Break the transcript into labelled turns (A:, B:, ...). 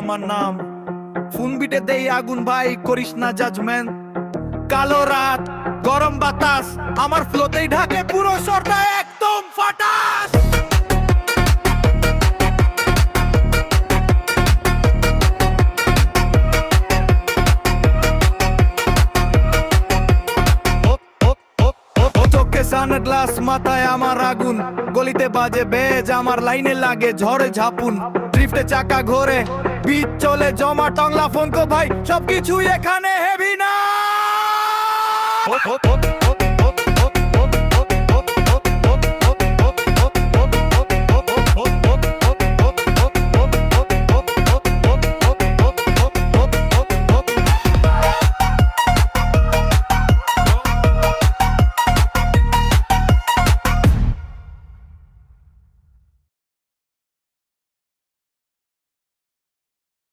A: আমার নাম। ফোন বিটে দেই আগুন ভাই, করিস না জাজমেন্ট। কালো রাত, গরম বাতাস, আমার ফ্লোতেই ঢাকে পুরো শহরটা একদম ফাটাস। চোখে সানগ্লাস, মাথায় আমার আগুন, গলিতে বাজে বেজ, আমার লাইনে লাগে ঝড়ে ঝাপুন। ড্রিফটে চাকা ঘোরে, বিট চলে জমা, টংলা ফোন কো ভাই, সবকিছু এখানে হেভি না।